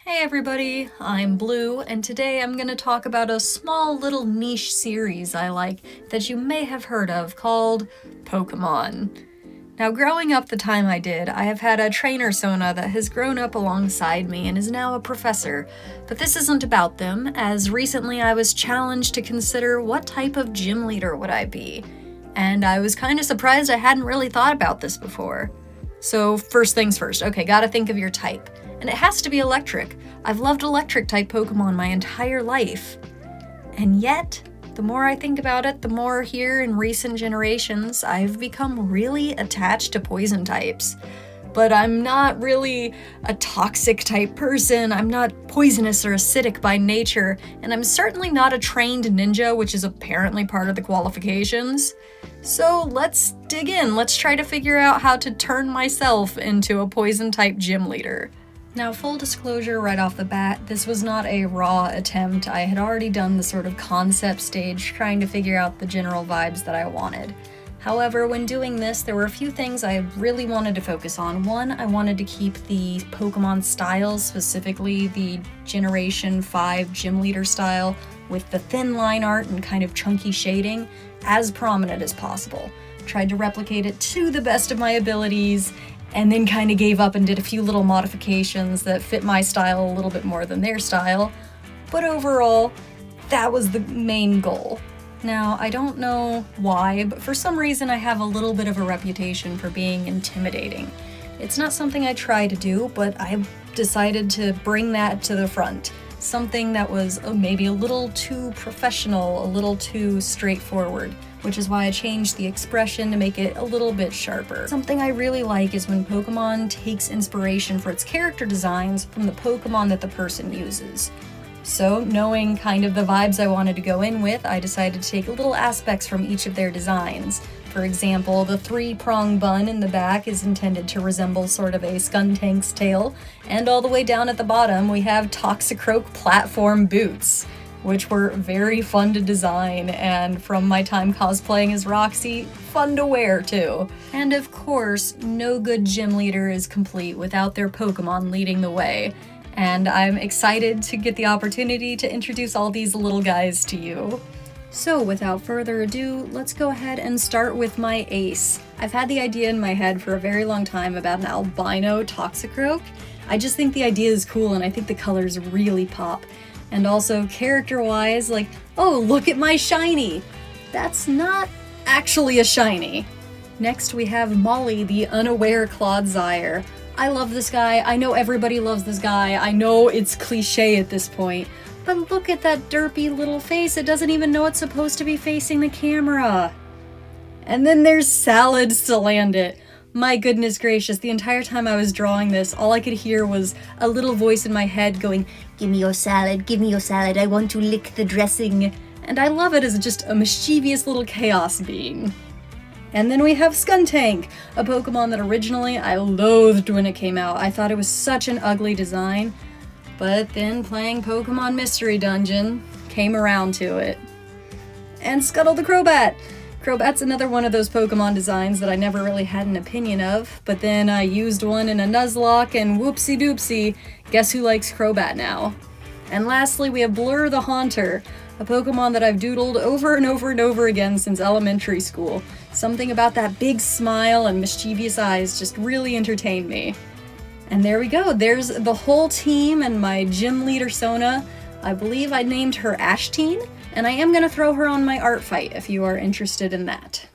Hey everybody, I'm Blue, and today I'm going to talk about a small little niche series I like that you may have heard of called Pokemon. Now, growing up the time I did, I have had a trainer Sona that has grown up alongside me and is now a professor. But this isn't about them, as recently I was challenged to consider what type of gym leader would I be. And I was kind of surprised I hadn't really thought about this before. So first things first, okay, gotta think of your type. And it has to be electric. I've loved electric type Pokemon my entire life. And yet, the more I think about it, the more here in recent generations, I've become really attached to poison types. But I'm not really a toxic type person, I'm not poisonous or acidic by nature, and I'm certainly not a trained ninja, which is apparently part of the qualifications. So let's dig in, let's try to figure out how to turn myself into a poison type gym leader. Now, full disclosure right off the bat, this was not a raw attempt. I had already done the sort of concept stage trying to figure out the general vibes that I wanted. However, when doing this, there were a few things I really wanted to focus on. One, I wanted to keep the Pokemon styles, specifically the Generation 5 Gym Leader style, with the thin line art and kind of chunky shading, as prominent as possible. Tried to replicate it to the best of my abilities, and then kind of gave up and did a few little modifications that fit my style a little bit more than their style. But overall, that was the main goal. Now, I don't know why, but for some reason I have a little bit of a reputation for being intimidating. It's not something I try to do, but I've decided to bring that to the front. Something that was maybe a little too professional, a little too straightforward, which is why I changed the expression to make it a little bit sharper. Something I really like is when Pokemon takes inspiration for its character designs from the Pokemon that the person uses. So, knowing kind of the vibes I wanted to go in with, I decided to take little aspects from each of their designs. For example, the three-prong bun in the back is intended to resemble sort of a Skuntank's tail, and all the way down at the bottom we have Toxicroak platform boots, which were very fun to design, and from my time cosplaying as Roxy, fun to wear too. And of course, no good gym leader is complete without their Pokemon leading the way, and I'm excited to get the opportunity to introduce all these little guys to you. So without further ado, let's go ahead and start with my ace. I've had the idea in my head for a very long time about an albino Toxicroak. I just think the idea is cool and I think the colors really pop. And also character-wise, like, oh, look at my shiny! That's not actually a shiny. Next we have Molly, the unaware Clodsire. I love this guy, I know everybody loves this guy, I know it's cliche at this point, but look at that derpy little face, it doesn't even know it's supposed to be facing the camera. And then there's Salad Salandit. My goodness gracious, the entire time I was drawing this, all I could hear was a little voice in my head going, give me your salad, I want to lick the dressing. And I love it as just a mischievous little chaos being. And then we have Skuntank, a Pokemon that originally I loathed when it came out. I thought it was such an ugly design, but then playing Pokemon Mystery Dungeon came around to it. And Scuttle the Crobat! Crobat's another one of those Pokemon designs that I never really had an opinion of, but then I used one in a Nuzlocke and whoopsie doopsie, guess who likes Crobat now? And lastly, we have Blur the Haunter, a Pokemon that I've doodled over and over and over again since elementary school. Something about that big smile and mischievous eyes just really entertained me. And there we go, there's the whole team and my gym leader Sona. I believe I named her Ashtine, and I am going to throw her on my art fight if you are interested in that.